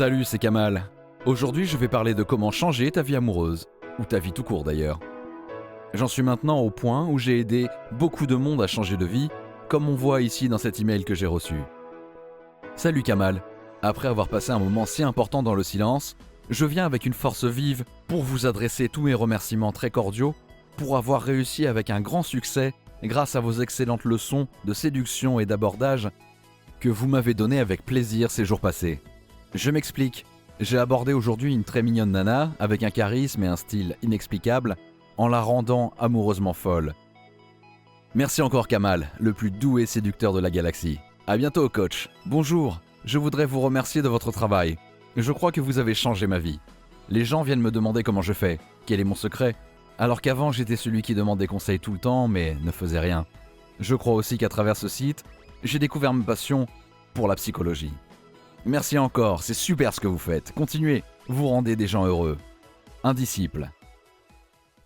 Salut, c'est Kamal. Aujourd'hui, je vais parler de comment changer ta vie amoureuse, ou ta vie tout court d'ailleurs. J'en suis maintenant au point où j'ai aidé beaucoup de monde à changer de vie, comme on voit ici dans cet email que j'ai reçu. Salut Kamal. Après avoir passé un moment si important dans le silence, je viens avec une force vive pour vous adresser tous mes remerciements très cordiaux pour avoir réussi avec un grand succès grâce à vos excellentes leçons de séduction et d'abordage que vous m'avez données avec plaisir ces jours passés. Je m'explique. J'ai abordé aujourd'hui une très mignonne nana avec un charisme et un style inexplicables en la rendant amoureusement folle. Merci encore Kamal, le plus doux et séducteur de la galaxie. À bientôt coach. Bonjour, je voudrais vous remercier de votre travail. Je crois que vous avez changé ma vie. Les gens viennent me demander comment je fais, quel est mon secret, alors qu'avant j'étais celui qui demandait conseils tout le temps mais ne faisait rien. Je crois aussi qu'à travers ce site, j'ai découvert ma passion pour la psychologie. Merci encore, c'est super ce que vous faites. Continuez, vous rendez des gens heureux. Un disciple.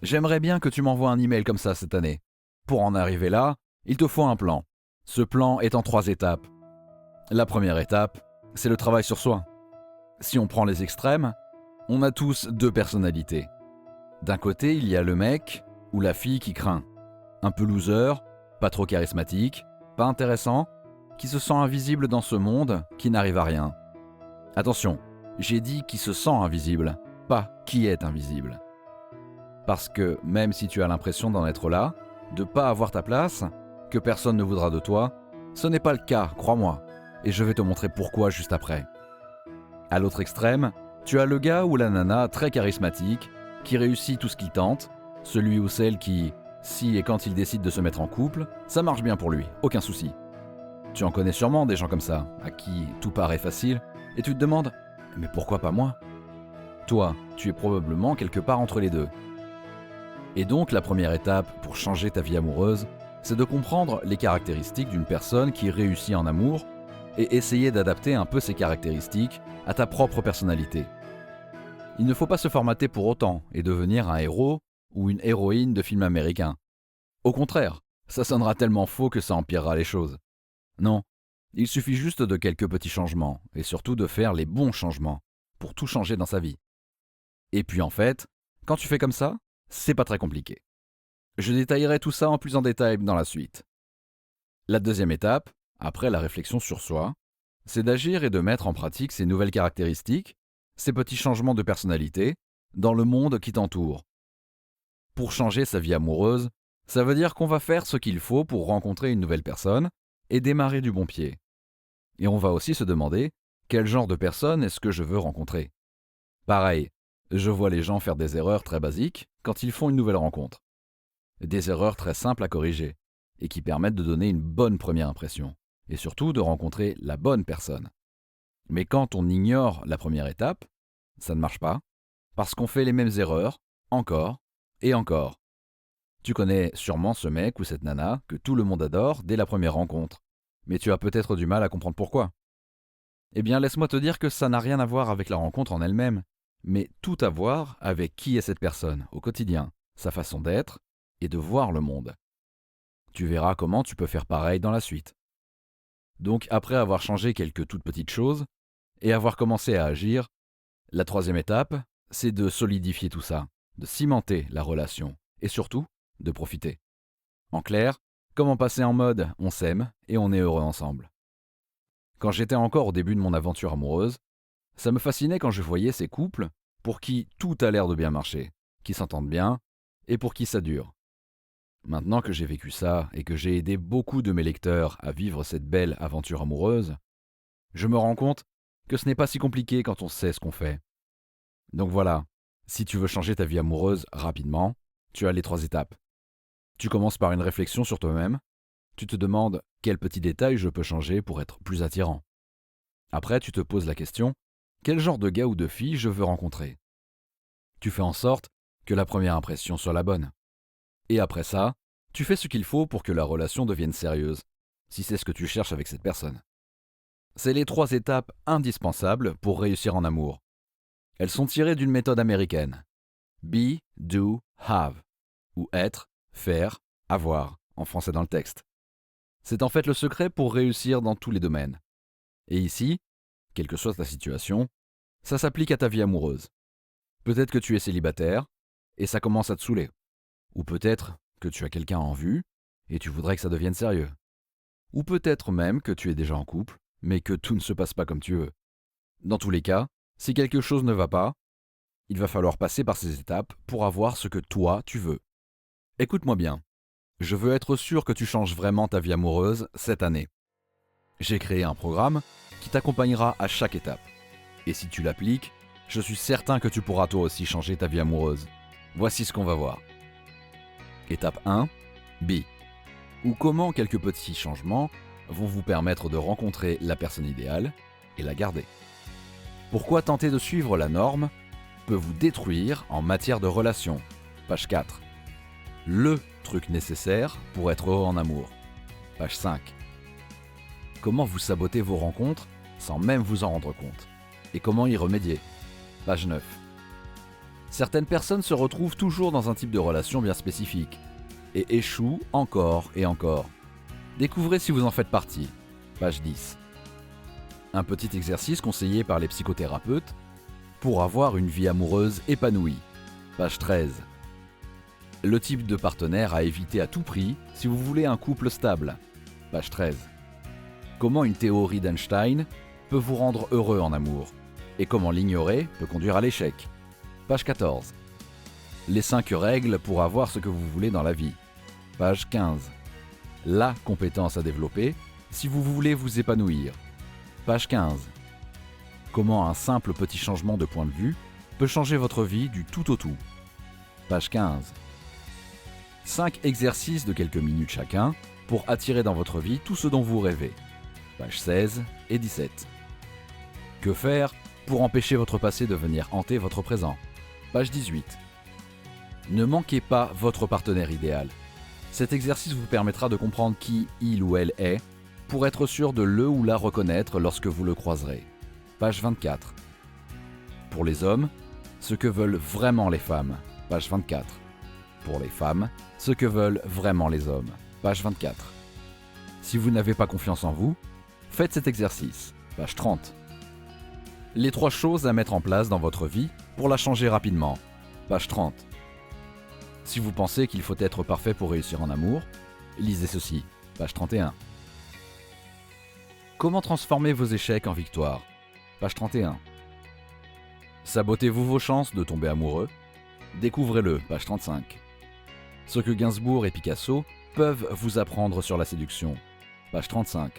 J'aimerais bien que tu m'envoies un email comme ça cette année. Pour en arriver là, il te faut un plan. Ce plan est en 3 étapes. La première étape, c'est le travail sur soi. Si on prend les extrêmes, on a tous 2 personnalités. D'un côté, il y a le mec ou la fille qui craint. Un peu loser, pas trop charismatique, pas intéressant, qui se sent invisible dans ce monde, qui n'arrive à rien. Attention, j'ai dit qui se sent invisible, pas qui est invisible. Parce que même si tu as l'impression d'en être là, de pas avoir ta place, que personne ne voudra de toi, ce n'est pas le cas, crois-moi, et je vais te montrer pourquoi juste après. À l'autre extrême, tu as le gars ou la nana très charismatique, qui réussit tout ce qu'il tente, celui ou celle qui, si et quand il décide de se mettre en couple, ça marche bien pour lui, aucun souci. Tu en connais sûrement des gens comme ça, à qui tout paraît facile, et tu te demandes « mais pourquoi pas moi ?» Toi, tu es probablement quelque part entre les deux. Et donc la première étape pour changer ta vie amoureuse, c'est de comprendre les caractéristiques d'une personne qui réussit en amour et essayer d'adapter un peu ces caractéristiques à ta propre personnalité. Il ne faut pas se formater pour autant et devenir un héros ou une héroïne de film américain. Au contraire, ça sonnera tellement faux que ça empirera les choses. Non, il suffit juste de quelques petits changements, et surtout de faire les bons changements, pour tout changer dans sa vie. Et puis en fait, quand tu fais comme ça, c'est pas très compliqué. Je détaillerai tout ça en plus en détail dans la suite. La deuxième étape, après la réflexion sur soi, c'est d'agir et de mettre en pratique ces nouvelles caractéristiques, ces petits changements de personnalité, dans le monde qui t'entoure. Pour changer sa vie amoureuse, ça veut dire qu'on va faire ce qu'il faut pour rencontrer une nouvelle personne, et démarrer du bon pied. Et on va aussi se demander quel genre de personne est-ce que je veux rencontrer. Pareil, je vois les gens faire des erreurs très basiques quand ils font une nouvelle rencontre. Des erreurs très simples à corriger et qui permettent de donner une bonne première impression et surtout de rencontrer la bonne personne. Mais quand on ignore la première étape, ça ne marche pas parce qu'on fait les mêmes erreurs encore et encore. Tu connais sûrement ce mec ou cette nana que tout le monde adore dès la première rencontre, mais tu as peut-être du mal à comprendre pourquoi. Eh bien, laisse-moi te dire que ça n'a rien à voir avec la rencontre en elle-même, mais tout à voir avec qui est cette personne au quotidien, sa façon d'être et de voir le monde. Tu verras comment tu peux faire pareil dans la suite. Donc, après avoir changé quelques toutes petites choses et avoir commencé à agir, la 3e étape, c'est de solidifier tout ça, de cimenter la relation et surtout, de profiter. En clair, comment passer en mode on s'aime et on est heureux ensemble. Quand j'étais encore au début de mon aventure amoureuse, ça me fascinait quand je voyais ces couples pour qui tout a l'air de bien marcher, qui s'entendent bien et pour qui ça dure. Maintenant que j'ai vécu ça et que j'ai aidé beaucoup de mes lecteurs à vivre cette belle aventure amoureuse, je me rends compte que ce n'est pas si compliqué quand on sait ce qu'on fait. Donc voilà, si tu veux changer ta vie amoureuse rapidement, tu as les 3 étapes. Tu commences par une réflexion sur toi-même. Tu te demandes quel petit détail je peux changer pour être plus attirant. Après, tu te poses la question, quel genre de gars ou de fille je veux rencontrer. Tu fais en sorte que la première impression soit la bonne. Et après ça, tu fais ce qu'il faut pour que la relation devienne sérieuse, si c'est ce que tu cherches avec cette personne. C'est les 3 étapes indispensables pour réussir en amour. Elles sont tirées d'une méthode américaine. Be, do, have, ou être, faire, avoir, en français dans le texte. C'est en fait le secret pour réussir dans tous les domaines. Et ici, quelle que soit ta situation, Ça s'applique à ta vie amoureuse. Peut-être que tu es célibataire et ça commence à te saouler. Ou peut-être que tu as quelqu'un en vue et tu voudrais que ça devienne sérieux. Ou peut-être même que tu es déjà en couple, mais que tout ne se passe pas comme tu veux. Dans tous les cas, si quelque chose ne va pas, il va falloir passer par ces étapes pour avoir ce que toi tu veux. Écoute-moi bien, je veux être sûr que tu changes vraiment ta vie amoureuse cette année. J'ai créé un programme qui t'accompagnera à chaque étape. Et si tu l'appliques, je suis certain que tu pourras toi aussi changer ta vie amoureuse. Voici ce qu'on va voir. Étape 1, B. Ou comment quelques petits changements vont vous permettre de rencontrer la personne idéale et la garder. Pourquoi tenter de suivre la norme peut vous détruire en matière de relations. Page 4. Le truc nécessaire pour être heureux en amour. Page 5. Comment vous sabotez vos rencontres sans même vous en rendre compte. Et comment y remédier. Page 9. Certaines personnes se retrouvent toujours dans un type de relation bien spécifique et échouent encore et encore. Découvrez si vous en faites partie. Page 10. Un petit exercice conseillé par les psychothérapeutes pour avoir une vie amoureuse épanouie. Page 13. Le type de partenaire à éviter à tout prix si vous voulez un couple stable. Page 13. Comment une théorie d'Einstein peut vous rendre heureux en amour et comment l'ignorer peut conduire à l'échec. Page 14. Les 5 règles pour avoir ce que vous voulez dans la vie. Page 15. La compétence à développer si vous voulez vous épanouir. Page 15. Comment un simple petit changement de point de vue peut changer votre vie du tout au tout. Page 15. 5 exercices de quelques minutes chacun pour attirer dans votre vie tout ce dont vous rêvez. Page 16 et 17. Que faire pour empêcher votre passé de venir hanter votre présent. Page 18. Ne manquez pas votre partenaire idéal. Cet exercice vous permettra de comprendre qui il ou elle est pour être sûr de le ou la reconnaître lorsque vous le croiserez. Page 24. Pour les hommes, ce que veulent vraiment les femmes. Page 24. Pour les femmes, ce que veulent vraiment les hommes. Page 24. Si vous n'avez pas confiance en vous, faites cet exercice. Page 30. Les 3 choses à mettre en place dans votre vie pour la changer rapidement. Page 30. Si vous pensez qu'il faut être parfait pour réussir en amour, lisez ceci. Page 31. Comment transformer vos échecs en victoires. Page 31. Sabotez-vous vos chances de tomber amoureux. Découvrez-le. Page 35. Ce que Gainsbourg et Picasso peuvent vous apprendre sur la séduction. Page 35.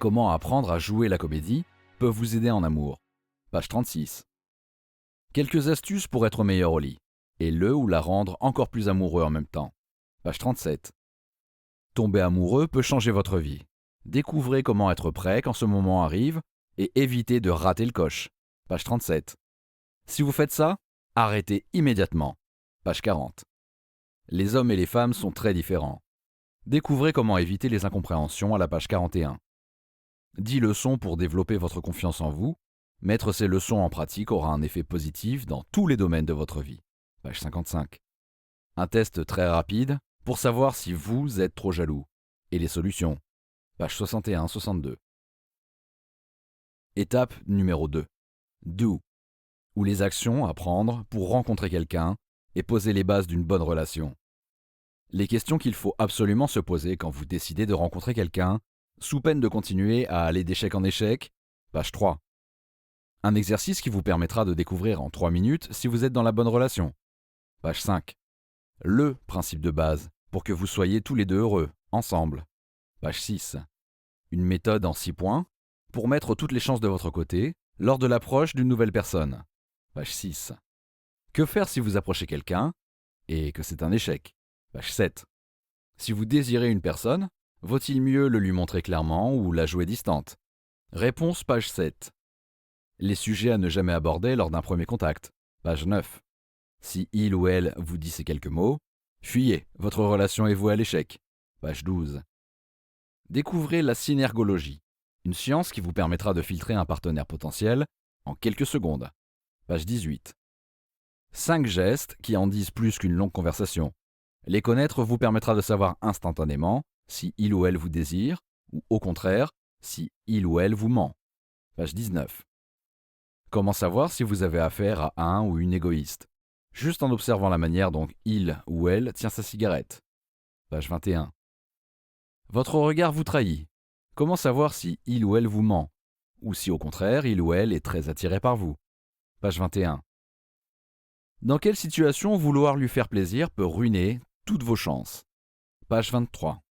Comment apprendre à jouer la comédie peut vous aider en amour. Page 36. Quelques astuces pour être meilleur au lit, et le ou la rendre encore plus amoureux en même temps. Page 37. Tomber amoureux peut changer votre vie. Découvrez comment être prêt quand ce moment arrive et évitez de rater le coche. Page 37. Si vous faites ça, arrêtez immédiatement. Page 40. Les hommes et les femmes sont très différents. Découvrez comment éviter les incompréhensions à la page 41. 10 leçons pour développer votre confiance en vous. Mettre ces leçons en pratique aura un effet positif dans tous les domaines de votre vie. Page 55. Un test très rapide pour savoir si vous êtes trop jaloux. Et les solutions. Page 61-62. Étape numéro 2. Do. Ou les actions à prendre pour rencontrer quelqu'un et poser les bases d'une bonne relation. Les questions qu'il faut absolument se poser quand vous décidez de rencontrer quelqu'un, sous peine de continuer à aller d'échec en échec. Page 3. Un exercice qui vous permettra de découvrir en 3 minutes si vous êtes dans la bonne relation. Page 5. Le principe de base pour que vous soyez tous les deux heureux, ensemble. Page 6. Une méthode en 6 points pour mettre toutes les chances de votre côté lors de l'approche d'une nouvelle personne. Page 6. Que faire si vous approchez quelqu'un et que c'est un échec. Page 7. Si vous désirez une personne, vaut-il mieux le lui montrer clairement ou la jouer distante? Réponse page 7. Les sujets à ne jamais aborder lors d'un premier contact. Page 9. Si il ou elle vous dit ces quelques mots, fuyez, votre relation est vouée à l'échec. Page 12. Découvrez la synergologie, une science qui vous permettra de filtrer un partenaire potentiel en quelques secondes. Page 18. 5 gestes qui en disent plus qu'une longue conversation. Les connaître vous permettra de savoir instantanément si il ou elle vous désire, ou au contraire, si il ou elle vous ment. Page 19. Comment savoir si vous avez affaire à un ou une égoïste? Juste en observant la manière dont il ou elle tient sa cigarette. Page 21. Votre regard vous trahit. Comment savoir si il ou elle vous ment? Ou si au contraire, il ou elle est très attiré par vous? Page 21. Dans quelle situation vouloir lui faire plaisir peut ruiner toutes vos chances? Page 23.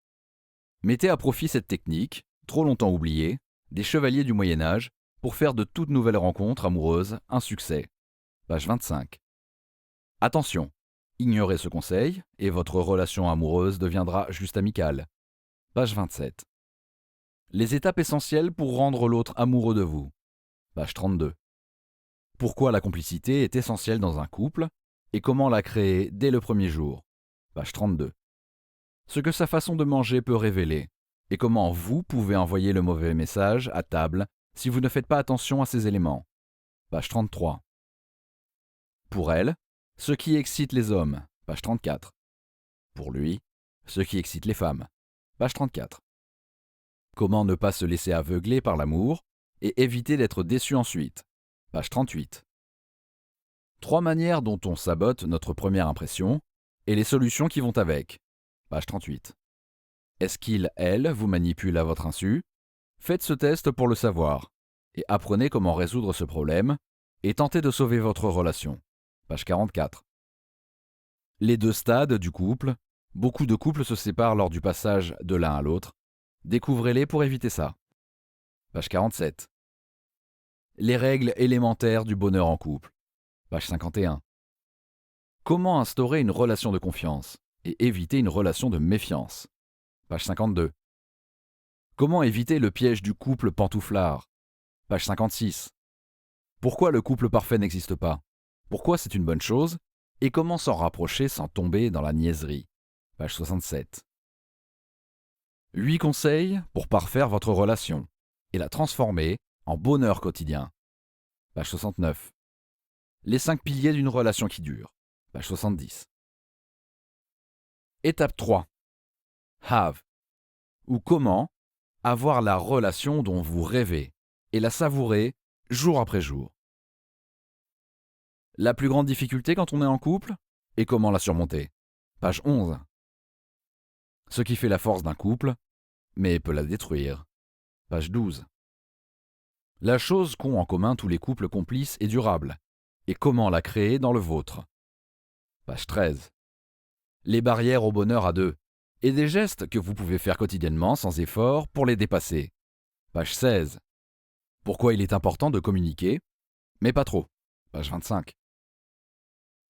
Mettez à profit cette technique, trop longtemps oubliée, des chevaliers du Moyen-Âge, pour faire de toute nouvelle rencontre amoureuse un succès. Page 25. Attention, ignorez ce conseil et votre relation amoureuse deviendra juste amicale. Page 27. Les étapes essentielles pour rendre l'autre amoureux de vous. Page 32. Pourquoi la complicité est essentielle dans un couple et comment la créer dès le premier jour. Page 32. Ce que sa façon de manger peut révéler et comment vous pouvez envoyer le mauvais message à table si vous ne faites pas attention à ces éléments. Page 33. Pour elle, ce qui excite les hommes. Page 34. Pour lui, ce qui excite les femmes. Page 34. Comment ne pas se laisser aveugler par l'amour et éviter d'être déçu ensuite. Page 38. 3 manières dont on sabote notre première impression et les solutions qui vont avec. Page 38. Est-ce qu'il, elle, vous manipule à votre insu? Faites ce test pour le savoir et apprenez comment résoudre ce problème et tentez de sauver votre relation. Page 44. Les 2 stades du couple. Beaucoup de couples se séparent lors du passage de l'un à l'autre. Découvrez-les pour éviter ça. Page 47. Les règles élémentaires du bonheur en couple. Page 51. Comment instaurer une relation de confiance et éviter une relation de méfiance. Page 52. Comment éviter le piège du couple pantouflard. Page 56. Pourquoi le couple parfait n'existe pas? Pourquoi c'est une bonne chose? Et comment s'en rapprocher sans tomber dans la niaiserie? Page 67. 8 conseils pour parfaire votre relation et la transformer en bonheur quotidien. Page 69. Les 5 piliers d'une relation qui dure. Page 70. Étape 3. Have, ou comment avoir la relation dont vous rêvez et la savourer jour après jour. La plus grande difficulté quand on est en couple et comment la surmonter. Page 11. Ce qui fait la force d'un couple, mais peut la détruire. Page 12. La chose qu'ont en commun tous les couples complices et durables, et comment la créer dans le vôtre. Page 13. Les barrières au bonheur à deux, et des gestes que vous pouvez faire quotidiennement sans effort pour les dépasser. Page 16. Pourquoi il est important de communiquer, mais pas trop. Page 25.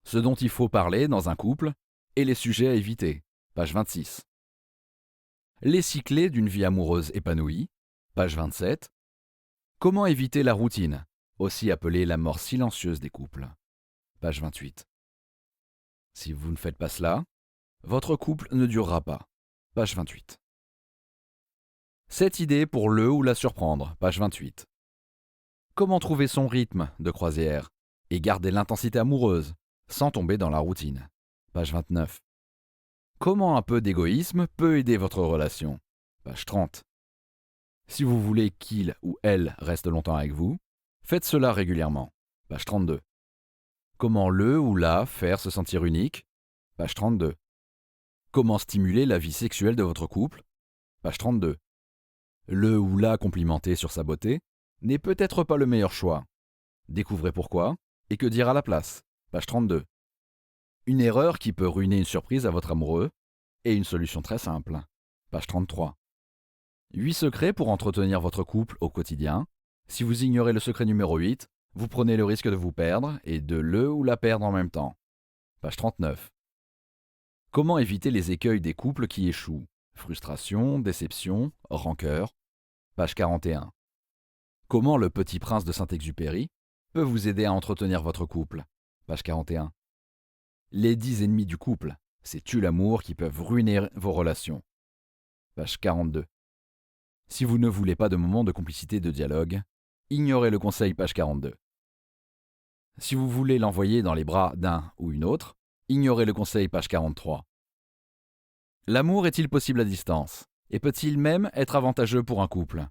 Ce dont il faut parler dans un couple et les sujets à éviter. Page 26. Les 6 clés d'une vie amoureuse épanouie. Page 27. Comment éviter la routine, aussi appelée la mort silencieuse des couples. Page 28. Si vous ne faites pas cela, votre couple ne durera pas. Page 28. 7 idées pour le ou la surprendre. Page 28. Comment trouver son rythme de croisière et garder l'intensité amoureuse sans tomber dans la routine. Page 29. Comment un peu d'égoïsme peut aider votre relation. Page 30. Si vous voulez qu'il ou elle reste longtemps avec vous, faites cela régulièrement. Page 32. Comment le ou la faire se sentir unique. Page 32. Comment stimuler la vie sexuelle de votre couple. Page 32. Le ou la complimenter sur sa beauté n'est peut-être pas le meilleur choix. Découvrez pourquoi et que dire à la place. Page 32. Une erreur qui peut ruiner une surprise à votre amoureux et une solution très simple. Page 33. 8 secrets pour entretenir votre couple au quotidien. Si vous ignorez le secret numéro 8, vous prenez le risque de vous perdre et de le ou la perdre en même temps. Page 39. Comment éviter les écueils des couples qui échouent? Frustration, déception, rancœur. Page 41. Comment le Petit Prince de Saint-Exupéry peut vous aider à entretenir votre couple? Page 41. Les 10 ennemis du couple, c'est tue l'amour qui peuvent ruiner vos relations. Page 42. Si vous ne voulez pas de moments de complicité et de dialogue, ignorez le conseil page 42. Si vous voulez l'envoyer dans les bras d'un ou une autre, ignorez le conseil page 43. L'amour est-il possible à distance? Et peut-il même être avantageux pour un couple?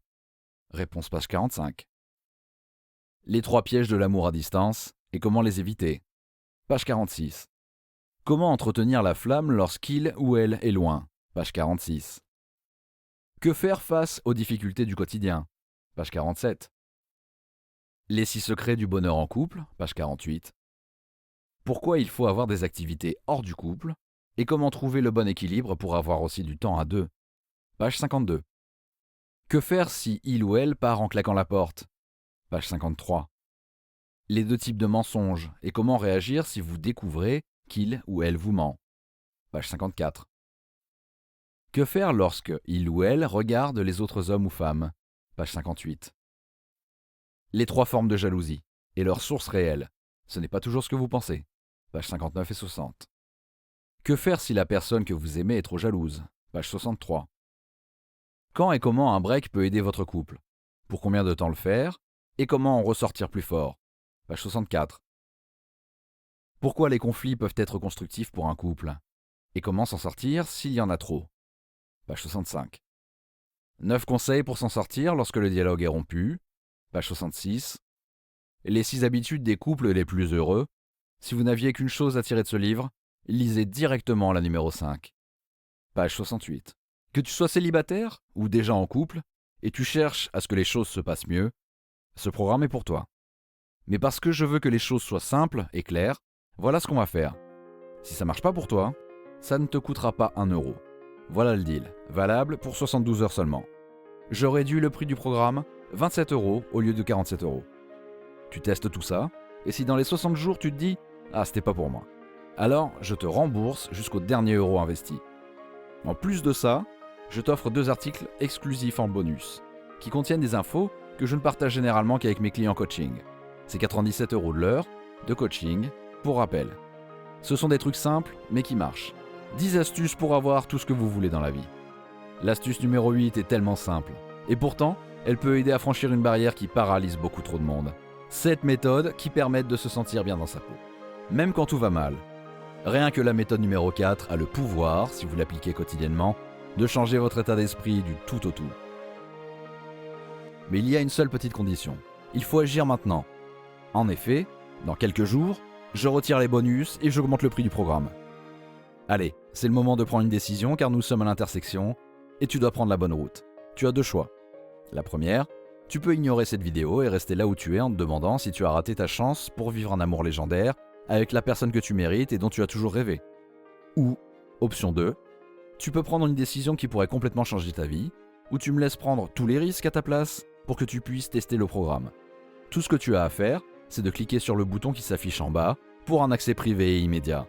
Réponse page 45. Les 3 pièges de l'amour à distance et comment les éviter. Page 46. Comment entretenir la flamme lorsqu'il ou elle est loin. Page 46. Que faire face aux difficultés du quotidien. Page 47. Les 6 secrets du bonheur en couple. Page 48. Pourquoi il faut avoir des activités hors du couple et comment trouver le bon équilibre pour avoir aussi du temps à deux. Page 52. Que faire si il ou elle part en claquant la porte. Page 53. Les 2 types de mensonges et comment réagir si vous découvrez qu'il ou elle vous ment. Page 54. Que faire lorsque il ou elle regarde les autres hommes ou femmes. Page 58. Les 3 formes de jalousie et leurs sources réelles. Ce n'est pas toujours ce que vous pensez. Page 59 et 60. Que faire si la personne que vous aimez est trop jalouse. Page 63. Quand et comment un break peut aider votre couple. Pour combien de temps le faire et comment en ressortir plus fort. Page 64. Pourquoi les conflits peuvent être constructifs pour un couple et comment s'en sortir s'il y en a trop. Page 65. 9 conseils pour s'en sortir lorsque le dialogue est rompu. Page 66. Les 6 habitudes des couples les plus heureux. Si vous n'aviez qu'une chose à tirer de ce livre, lisez directement la numéro 5. Page 68. Que tu sois célibataire ou déjà en couple, et tu cherches à ce que les choses se passent mieux, ce programme est pour toi. Mais parce que je veux que les choses soient simples et claires, voilà ce qu'on va faire. Si ça marche pas pour toi, ça ne te coûtera pas 1 euro. Voilà le deal, valable pour 72 heures seulement. Je réduis le prix du programme, 27 euros au lieu de 47 euros. Tu testes tout ça, et si dans les 60 jours tu te dis « Ah, c'était pas pour moi », alors je te rembourse jusqu'au dernier euro investi. En plus de ça, je t'offre 2 articles exclusifs en bonus, qui contiennent des infos que je ne partage généralement qu'avec mes clients coaching. C'est 97 euros de l'heure de coaching, pour rappel. Ce sont des trucs simples, mais qui marchent. 10 astuces pour avoir tout ce que vous voulez dans la vie. L'astuce numéro 8 est tellement simple, et pourtant, elle peut aider à franchir une barrière qui paralyse beaucoup trop de monde. 7 méthodes qui permettent de se sentir bien dans sa peau, même quand tout va mal. Rien que la méthode numéro 4 a le pouvoir, si vous l'appliquez quotidiennement, de changer votre état d'esprit du tout au tout. Mais il y a une seule petite condition. Il faut agir maintenant. En effet, dans quelques jours, je retire les bonus et j'augmente le prix du programme. Allez, c'est le moment de prendre une décision car nous sommes à l'intersection et tu dois prendre la bonne route. Tu as 2 choix. La première, tu peux ignorer cette vidéo et rester là où tu es en te demandant si tu as raté ta chance pour vivre un amour légendaire avec la personne que tu mérites et dont tu as toujours rêvé. Ou, option 2, tu peux prendre une décision qui pourrait complètement changer ta vie, ou tu me laisses prendre tous les risques à ta place pour que tu puisses tester le programme. Tout ce que tu as à faire, c'est de cliquer sur le bouton qui s'affiche en bas pour un accès privé et immédiat.